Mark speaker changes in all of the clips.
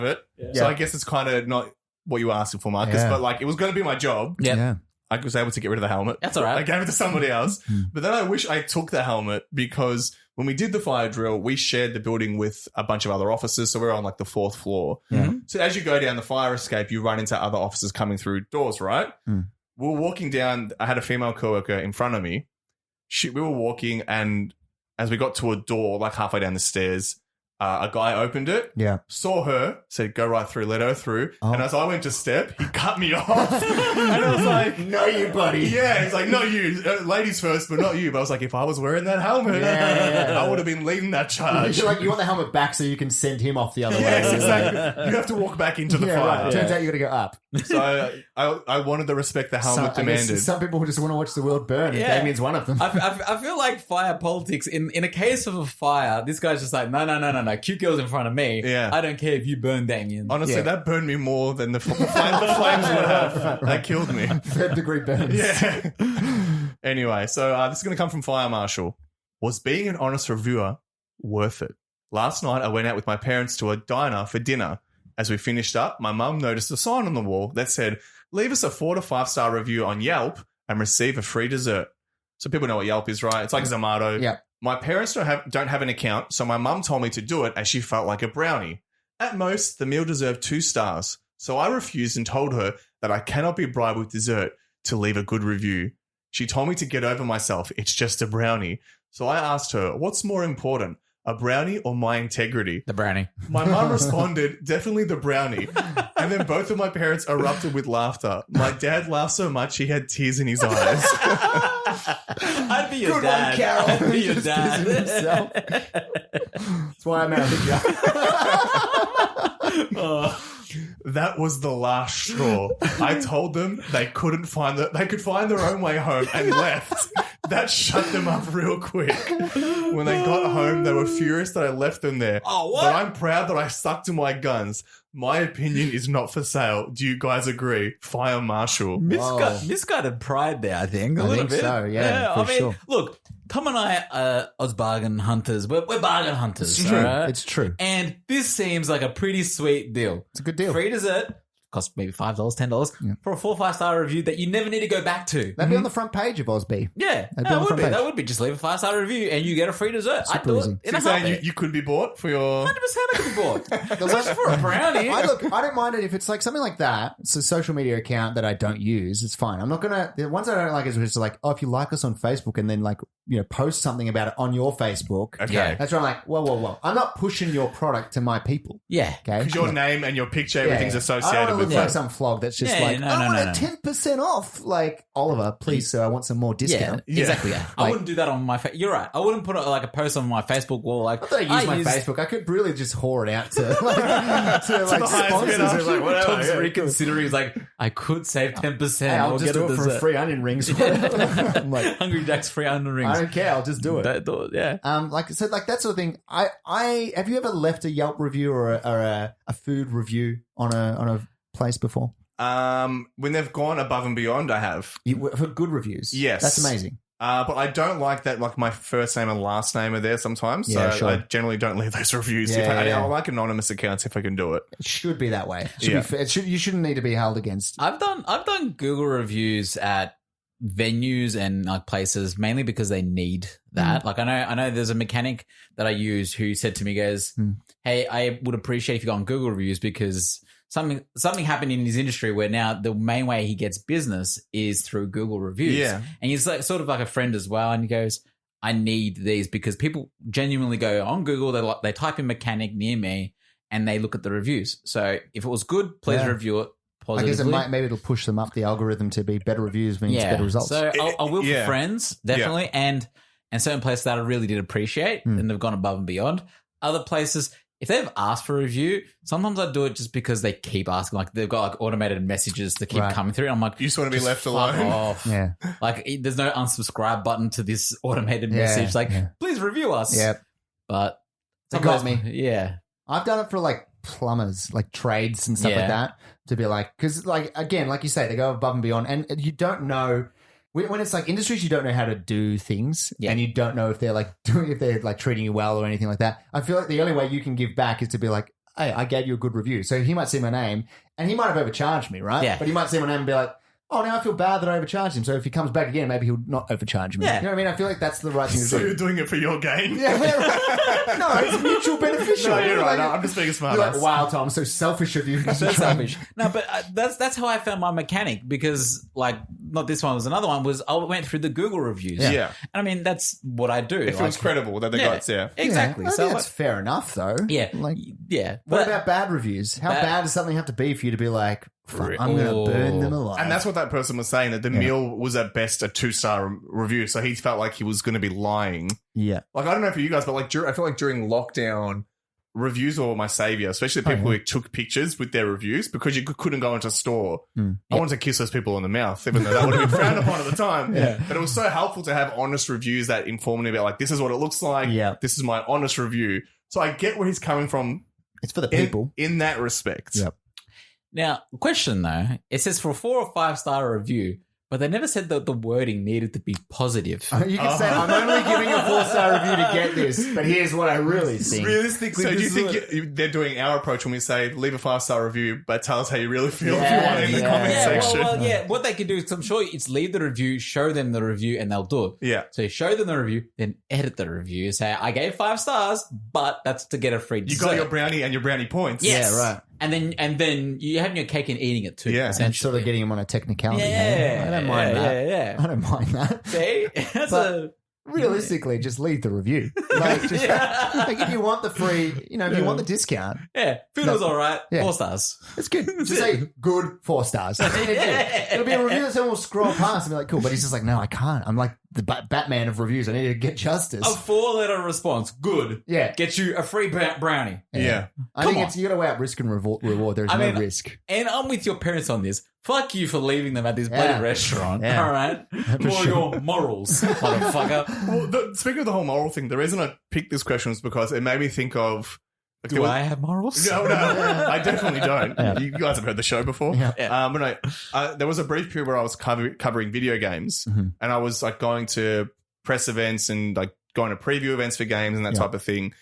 Speaker 1: it. So I guess it's kind of not what you were asking for, Marcus, but like it was going to be my job.
Speaker 2: Yeah.
Speaker 1: I was able to get rid of the helmet.
Speaker 3: That's all right.
Speaker 1: I gave it to somebody else. But then I wish I took the helmet because when we did the fire drill, we shared the building with a bunch of other officers. So we were on like the 4th floor. So as you go down the fire escape, you run into other officers coming through doors, right? We were walking down. I had a female coworker in front of me. We were walking, and as we got to a door, like halfway down the stairs, a guy opened it, saw her, said, go right through, let her through. And as I went to step, he cut me off. And I was like,
Speaker 2: No, you, buddy.
Speaker 1: yeah, he's like, no, you. Ladies first, but not you. But I was like, if I was wearing that helmet, I would have been leading that charge.
Speaker 2: You're like, you want the helmet back so you can send him off the other way.
Speaker 1: Yes, exactly. You have to walk back into the fire.
Speaker 2: Right. Turns out you got to go up.
Speaker 1: So I wanted the respect the helmet demanded.
Speaker 2: Some people just want to watch the world burn, and Damian's one of them.
Speaker 3: I feel like fire politics, in a case of a fire, this guy's just like, no, cute girl's in front of me.
Speaker 1: Yeah.
Speaker 3: I don't care if you burn Damian.
Speaker 1: Honestly, that burned me more than the flames would have. That killed me.
Speaker 2: 3rd degree burns.
Speaker 1: Yeah. Anyway, so this is going to come from Fire Marshal. Was being an honest reviewer worth it? Last night, I went out with my parents to a diner for dinner. As we finished up, my mum noticed a sign on the wall that said, leave us a 4 to 5 star review on Yelp and receive a free dessert. So people know what Yelp is, right? It's like Zomato.
Speaker 2: Yeah.
Speaker 1: My parents don't have an account, so my mum told me to do it as she felt like a brownie. At most, the meal deserved 2 stars. So I refused and told her that I cannot be bribed with dessert to leave a good review. She told me to get over myself. It's just a brownie. So I asked her, what's more important, a brownie or my integrity?
Speaker 3: The brownie.
Speaker 1: My mum responded, definitely the brownie. And then both of my parents erupted with laughter. My dad laughed so much he had tears in his eyes.
Speaker 3: I'd be your
Speaker 2: Good
Speaker 3: dad.
Speaker 2: one, Carol.
Speaker 3: I'd be your
Speaker 2: Just
Speaker 3: dad.
Speaker 2: pissing himself. That's why I married you.
Speaker 1: That was the last straw. I told them they could find their own way home and left. That shut them up real quick. When they got home, they were furious that I left them there.
Speaker 3: Oh, what?
Speaker 1: But I'm proud that I stuck to my guns. My opinion is not for sale. Do you guys agree? Fire Marshal.
Speaker 3: Misguided pride there, I think. A
Speaker 2: I
Speaker 3: little
Speaker 2: think
Speaker 3: bit.
Speaker 2: so, yeah, for sure.
Speaker 3: Look, Tom and I are Oz bargain hunters. We're bargain hunters.
Speaker 2: It's true.
Speaker 3: Right?
Speaker 2: It's true.
Speaker 3: And this seems like a pretty sweet deal.
Speaker 2: It's a good deal.
Speaker 3: Free dessert. Cost maybe $5, $10 for a 4 or 5 star review that you never need to go back to.
Speaker 2: That'd be on the front page of Osby.
Speaker 3: Yeah,
Speaker 2: That'd be on the front page.
Speaker 3: That would be. Just leave a 5 star review and you get a free dessert. I'd
Speaker 2: Super
Speaker 3: do
Speaker 2: easy.
Speaker 3: it.
Speaker 1: So you're saying you could be bought for your...
Speaker 3: 100% I could be bought. Especially for a brownie.
Speaker 2: I don't mind it if it's like something like that. It's a social media account that I don't use. It's fine. I'm not gonna. The ones I don't like is just like, oh, if you like us on Facebook and then like post something about it on your Facebook.
Speaker 1: Okay.
Speaker 3: Yeah.
Speaker 2: That's where I'm like, whoa. I'm not pushing your product to my people.
Speaker 3: Yeah.
Speaker 2: Okay.
Speaker 1: Because your name and your picture, everything's
Speaker 2: I
Speaker 1: associated
Speaker 2: don't want
Speaker 1: with
Speaker 2: to look
Speaker 1: it.
Speaker 2: like some flog that's just
Speaker 3: Yeah,
Speaker 2: like,
Speaker 3: no,
Speaker 2: I want
Speaker 3: no.
Speaker 2: 10% off. Like, Oliver, please, sir, I want some more discount.
Speaker 3: Yeah, exactly. Yeah. I
Speaker 2: Like-
Speaker 3: wouldn't do that on my You're right. I wouldn't put like a post on my Facebook wall. Like,
Speaker 2: Not that I use my Facebook. I could really just whore it out to like,
Speaker 1: the highest
Speaker 2: sponsors.
Speaker 1: bidder.
Speaker 2: It's like, whatever.
Speaker 3: Tom's
Speaker 2: Yeah.
Speaker 3: reconsidering. He's like, I could save 10%.
Speaker 2: Hey, I'll
Speaker 3: or
Speaker 2: just
Speaker 3: get
Speaker 2: do it for
Speaker 3: dessert.
Speaker 2: free onion rings. I'm like,
Speaker 3: Hungry Jack's free onion rings.
Speaker 2: I don't care. I'll just do it.
Speaker 3: Yeah.
Speaker 2: Like that sort of thing. I have you ever left a Yelp review or a food review on a place before?
Speaker 1: When they've gone above and beyond, I have.
Speaker 2: For good reviews.
Speaker 1: Yes.
Speaker 2: That's amazing.
Speaker 1: But I don't like that, like my first name and last name are there sometimes.
Speaker 2: Yeah,
Speaker 1: so
Speaker 2: sure.
Speaker 1: I generally don't leave those reviews.
Speaker 2: Yeah,
Speaker 1: I like anonymous accounts if I can do it.
Speaker 2: It should be that way. It should
Speaker 1: Yeah.
Speaker 2: be fair. You shouldn't need to be held against.
Speaker 3: I've done Google reviews at venues and like places mainly because they need that. Like I know there's a mechanic that I use who said to me, goes, hey, I would appreciate if you got on Google reviews because something happened in his industry where now the main way he gets business is through Google reviews.
Speaker 1: Yeah.
Speaker 3: And he's like sort of like a friend as well. And he goes, I need these because people genuinely go on Google, they type in mechanic near me and they look at the reviews. So if it was good, please review it positively.
Speaker 2: I guess maybe it'll push them up the algorithm to be better reviews means better results.
Speaker 3: So I will for friends, definitely, and certain places that I really did appreciate and they've gone above and beyond. Other places, if they've asked for a review, sometimes I do it just because they keep asking. Like they've got like automated messages to keep coming through. I'm like,
Speaker 1: You just want to be left
Speaker 3: fuck
Speaker 1: alone.
Speaker 3: off.
Speaker 2: Yeah.
Speaker 3: Like there's no unsubscribe button to this automated message. Like, please review us.
Speaker 2: Yeah.
Speaker 3: But
Speaker 2: It got me.
Speaker 3: Yeah.
Speaker 2: I've done it for like plumbers, like trades and stuff like that, to be like, because like, again, like you say, they go above and beyond and you don't know when it's like industries, you don't know how to do things and you don't know if they're like treating you well or anything like that. I feel like the only way you can give back is to be like, hey, I gave you a good review. So he might see my name and he might have overcharged me, right?
Speaker 3: Yeah.
Speaker 2: But he might see my name and be like, oh, now I feel bad that I overcharged him. So if he comes back again, maybe he'll not overcharge me.
Speaker 3: Yeah.
Speaker 2: You know what I mean? I feel like that's the right thing to
Speaker 1: So
Speaker 2: do.
Speaker 1: you're doing it for your gain?
Speaker 2: Yeah, right. No, it's mutual beneficial.
Speaker 1: No, you're right.
Speaker 2: Like,
Speaker 1: No, I'm just being a smart
Speaker 2: you're
Speaker 1: ass.
Speaker 2: like, wow, Tom, so selfish of you.
Speaker 3: That's selfish. No, but that's how I found my mechanic because, like, not this one was another one. Was I went through the Google reviews.
Speaker 1: Yeah.
Speaker 3: And I mean, that's what I do.
Speaker 1: It feels credible that they got,
Speaker 3: exactly.
Speaker 2: I
Speaker 3: So
Speaker 2: think that's fair enough, though.
Speaker 3: yeah,
Speaker 2: Like,
Speaker 3: yeah.
Speaker 2: what about bad reviews? How bad does something have to be for you to be like, fuck, I'm going to burn them alive?
Speaker 1: And that's what that person was saying, that the meal was at best a 2-star review. So he felt like he was going to be lying.
Speaker 2: Yeah.
Speaker 1: Like, I don't know for you guys, but like, I feel like during lockdown, reviews were my savior, especially people who took pictures with their reviews because you couldn't go into a store. I wanted to kiss those people on the mouth, even though that would have been frowned upon at the time. But it was so helpful to have honest reviews that informed me about, like, this is what it looks like.
Speaker 2: Yeah.
Speaker 1: This is my honest review. So I get where he's coming from
Speaker 2: It's for the people.
Speaker 1: in that respect.
Speaker 2: Yep.
Speaker 3: Now, question though, it says for a 4 or 5 star review, but they never said that the wording needed to be positive.
Speaker 2: You can say, I'm only giving a 4-star review to get this, but here's what I really think.
Speaker 1: Realistically, so do you think they're doing our approach when we say leave a 5-star review, but tell us how you really feel if you want it in the comment section?
Speaker 3: Well, yeah. What they could do is, I'm sure it's leave the review, show them the review, and they'll do it.
Speaker 1: Yeah.
Speaker 3: So you show them the review, then edit the review. Say, I gave 5 stars, but that's to get a free
Speaker 1: You
Speaker 3: dessert.
Speaker 1: got your brownie and your brownie points.
Speaker 3: Yes.
Speaker 2: Yeah, right.
Speaker 3: And then you having your cake and eating it too.
Speaker 1: Yeah.
Speaker 2: And
Speaker 3: essentially.
Speaker 2: sort of getting them on a technicality.
Speaker 3: Yeah,
Speaker 2: hey? I don't mind that.
Speaker 3: Yeah.
Speaker 2: I don't mind that.
Speaker 3: See,
Speaker 2: But realistically, just leave the review. Like, just, like if you want the free, if you want the discount,
Speaker 3: food was all right.
Speaker 2: Yeah.
Speaker 3: 4 stars.
Speaker 2: it's good. Just say good 4 stars. That's what you do. It'll be a review that someone will scroll past and be like, cool. But he's just like, no, I can't. I'm like the Batman of reviews. I need to get justice.
Speaker 3: A 4-letter response. Good.
Speaker 2: Yeah.
Speaker 3: Get you a free brownie.
Speaker 1: Yeah.
Speaker 2: I think you got to weigh up risk and reward. There's no risk.
Speaker 3: And I'm with your parents on this. Fuck you for leaving them at this bloody restaurant.
Speaker 2: Yeah.
Speaker 3: All right? More your morals, motherfucker.
Speaker 1: Well, speaking of the whole moral thing, the reason I picked this question was because it made me think of... Like,
Speaker 3: Do I have morals?
Speaker 1: No, I definitely don't.
Speaker 2: Yeah.
Speaker 1: You guys have heard the show before.
Speaker 2: Yeah.
Speaker 1: But no, there was a brief period where I was covering video games, and I was like going to press events and like going to preview events for games and that type of thing.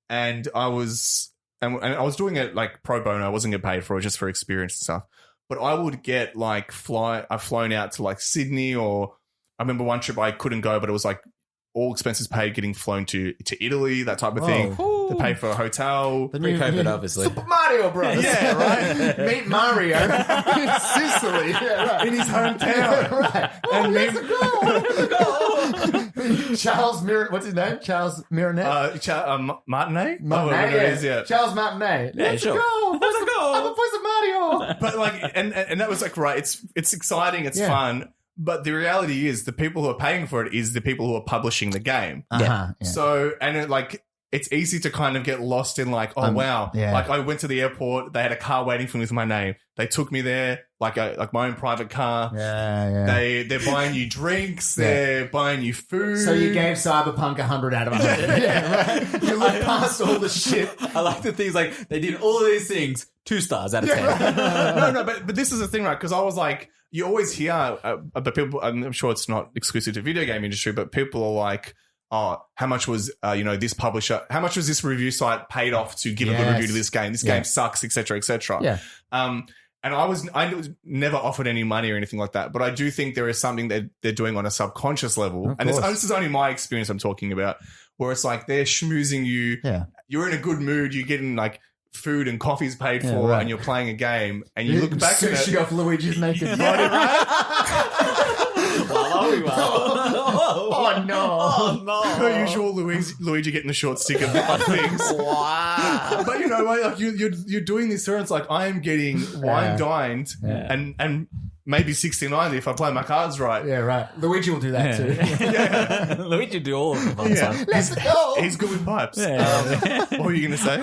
Speaker 1: And I was doing it like pro bono. I wasn't getting paid for it, just for experience and stuff. But I would get like I've flown out to like Sydney, or I remember one trip I couldn't go, but it was like all expenses paid, getting flown to Italy, that type of thing. To pay for a hotel.
Speaker 3: Pre-COVID, obviously.
Speaker 2: Super Mario Bros.
Speaker 1: Yeah, right.
Speaker 2: Meet Mario in Sicily. Yeah, right.
Speaker 1: In his hometown.
Speaker 2: Yeah, right.
Speaker 1: And
Speaker 2: Charles what's his name? Charles Mironet?
Speaker 1: Martinet?
Speaker 2: Martinet,
Speaker 1: Whatever it is, yeah.
Speaker 2: Charles Martinet.
Speaker 3: Yeah,
Speaker 2: Let's
Speaker 3: sure.
Speaker 2: go.
Speaker 3: Let's go.
Speaker 2: I'm a voice of Mario.
Speaker 1: But like, and that was like, right, it's exciting, it's fun. But the reality is the people who are paying for it is the people who are publishing the game.
Speaker 2: Yeah.
Speaker 1: So, and it's easy to kind of get lost in like, oh, wow.
Speaker 2: Yeah.
Speaker 1: Like I went to the airport. They had a car waiting for me with my name. They took me there like my own private car.
Speaker 2: Yeah.
Speaker 1: They're buying you drinks. They're buying you food.
Speaker 2: So you gave Cyberpunk 100 out of 100. Yeah, right. You look past all the shit.
Speaker 3: I like the things like they did all of these things. 2 stars out of 10.
Speaker 1: No, but this is the thing, right? Because I was like, you always hear about people. I'm sure it's not exclusive to video game industry, but people are like, oh, how much was this publisher? How much was this review site paid off to give a good review to this game? This game sucks, etc., etc.
Speaker 2: Yeah.
Speaker 1: And I was never offered any money or anything like that, but I do think there is something that they're doing on a subconscious level, and this is only my experience I'm talking about, where it's like they're schmoozing you.
Speaker 2: Yeah.
Speaker 1: You're in a good mood. You're getting like food and coffee's paid for, and you're playing a game, and you look back at it.
Speaker 2: Sushi off Luigi's naked body, right? Oh no!
Speaker 3: Oh no!
Speaker 1: Per usual, Luigi getting the short stick of things.
Speaker 3: Wow!
Speaker 1: But you know, like you're doing this, and it's like I am getting wine dined, and maybe 69 if I play my cards right.
Speaker 2: Yeah, right. Luigi will do that too.
Speaker 3: Luigi do all of the fun stuff.
Speaker 2: Let's go.
Speaker 1: He's good with pipes. What were you going to say?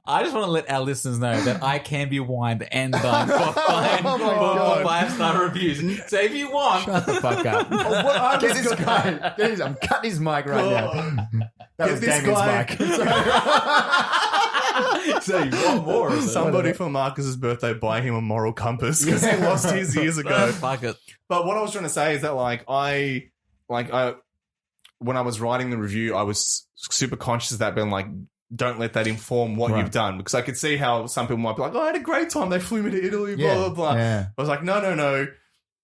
Speaker 3: I just want to let our listeners know that I can be wined and dined for 5-star reviews. So if you want,
Speaker 2: Shut the fuck up. Get this guy. I'm cutting his mic right now. That was Damian's mic.
Speaker 3: So you want more? Of it.
Speaker 1: Somebody for Marcus's birthday buy him a moral compass because he lost his years ago.
Speaker 3: Fuck it.
Speaker 1: But what I was trying to say is that I when I was writing the review, I was super conscious of that being like, don't let that inform what you've done. Because I could see how some people might be like, oh, I had a great time. They flew me to Italy, blah, blah, blah.
Speaker 2: Yeah.
Speaker 1: I was like, no.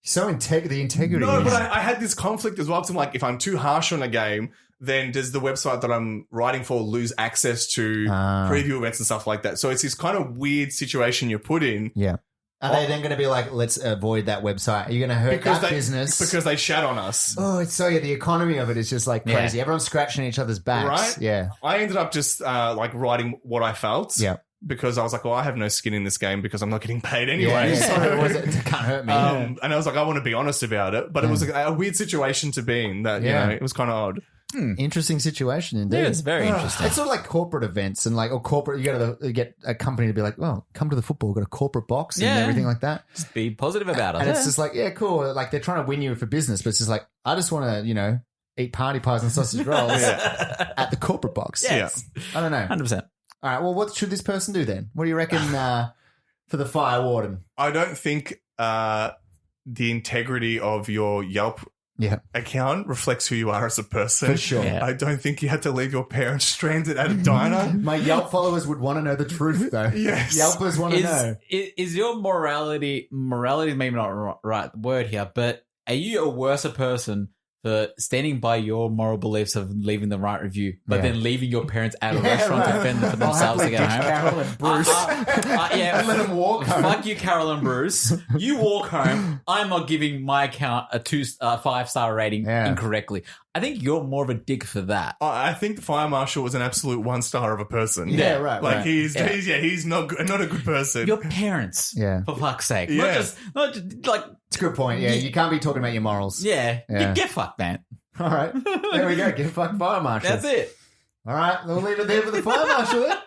Speaker 2: So the integrity.
Speaker 1: No,
Speaker 2: is-
Speaker 1: but I had this conflict as well. Because I'm like, if I'm too harsh on a game, then does the website that I'm writing for lose access to preview events and stuff like that? So it's this kind of weird situation you're put in.
Speaker 2: Yeah. Are they then going to be like, let's avoid that website? Are you going to hurt that business?
Speaker 1: Because they shat on us.
Speaker 2: Oh, it's so, the economy of it is just like crazy. Everyone's scratching each other's backs.
Speaker 1: Right?
Speaker 2: Yeah.
Speaker 1: I ended up just like writing what I felt.
Speaker 2: Yeah.
Speaker 1: Because I was like, well, I have no skin in this game because I'm not getting paid anyway.
Speaker 2: Yeah.
Speaker 1: So,
Speaker 2: it can't hurt me.
Speaker 1: and I was like, I want to be honest about it. But it was a weird situation to be in that, you know, it was kind of odd.
Speaker 2: Interesting situation indeed.
Speaker 3: Yeah, it's very interesting.
Speaker 2: It's sort of like corporate events and or corporate. You got to get a company to be like, well, come to the football. We've got a corporate box and everything like that.
Speaker 3: Just be positive about it.
Speaker 2: And it's just like, yeah, cool. Like they're trying to win you for business, but it's just like, I just want to, eat party pies and sausage rolls at the corporate box.
Speaker 3: Yes.
Speaker 2: I don't know.
Speaker 3: 100%.
Speaker 2: All right. Well, what should this person do then? What do you reckon for the fire warden?
Speaker 1: I don't think the integrity of your Yelp account reflects who you are as a person.
Speaker 2: For sure.
Speaker 1: I don't think you had to leave your parents stranded at a diner.
Speaker 2: My Yelp followers would want to know the truth, though.
Speaker 1: Yes.
Speaker 2: Yelpers want to know.
Speaker 3: Is your morality maybe not right word here, but are you a worse person for standing by your moral beliefs of leaving the right review, but then leaving your parents at a restaurant to fend for themselves to get home?
Speaker 2: Carol and Bruce.
Speaker 3: And
Speaker 2: let them walk home.
Speaker 3: Fuck you, Carol and Bruce. You walk home. I'm not giving my account a 5-star rating incorrectly. I think you're more of a dick for that.
Speaker 1: I think the fire marshal was an absolute 1-star of a person.
Speaker 2: Yeah, right.
Speaker 1: Like
Speaker 2: right.
Speaker 1: he's not a good person.
Speaker 3: Your parents, for fuck's sake.
Speaker 1: Yeah.
Speaker 3: Not just like.
Speaker 2: It's a good point. Yeah, you can't be talking about your morals.
Speaker 3: Yeah. Get fucked, man.
Speaker 2: All right. There we go. Get fucked fire marshal.
Speaker 3: That's it.
Speaker 2: All right. We'll leave it there for the fire marshal then.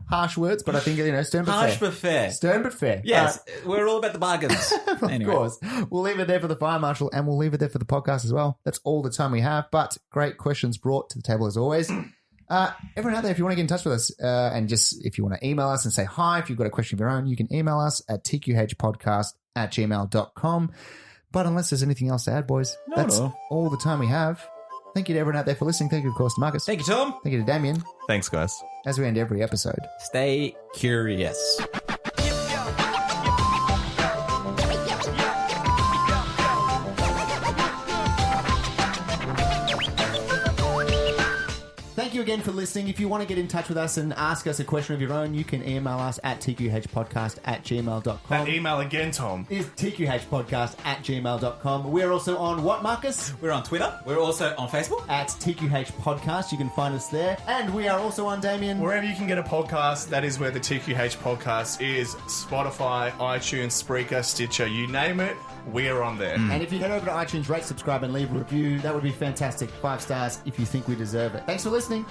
Speaker 2: Harsh words, but I think, stern but fair.
Speaker 3: Harsh but fair.
Speaker 2: Stern but fair.
Speaker 3: Yes. We're all about the bargains.
Speaker 2: Of course. We'll leave it there for the fire marshal and we'll leave it there for the podcast as well. That's all the time we have, but great questions brought to the table as always. Everyone out there, if you want to get in touch with us and just if you want to email us and say hi, if you've got a question of your own, you can email us at tqhpodcast@gmail.com. But unless there's anything else to add, boys, that's all the time we have. Thank you to everyone out there for listening. Thank you, of course, to Marcus.
Speaker 3: Thank you, Tom.
Speaker 2: Thank you to Damian.
Speaker 1: Thanks, guys.
Speaker 2: As we end every episode.
Speaker 3: Stay curious.
Speaker 2: Thank you again for listening. If you want to get in touch with us and ask us a question of your own, you can email us at tqhpodcast@gmail.com.
Speaker 1: That email again, Tom.
Speaker 2: Is tqhpodcast@gmail.com. We're also on what, Marcus?
Speaker 3: We're on Twitter. We're also on Facebook.
Speaker 2: At TQH Podcast. You can find us there. And we are also on, Damian.
Speaker 1: Wherever you can get a podcast, that is where the TQH podcast is. Spotify, iTunes, Spreaker, Stitcher, you name it, we're on there.
Speaker 2: And if you head over to iTunes, rate, subscribe, and leave a review, that would be fantastic. 5 stars if you think we deserve it. Thanks for listening.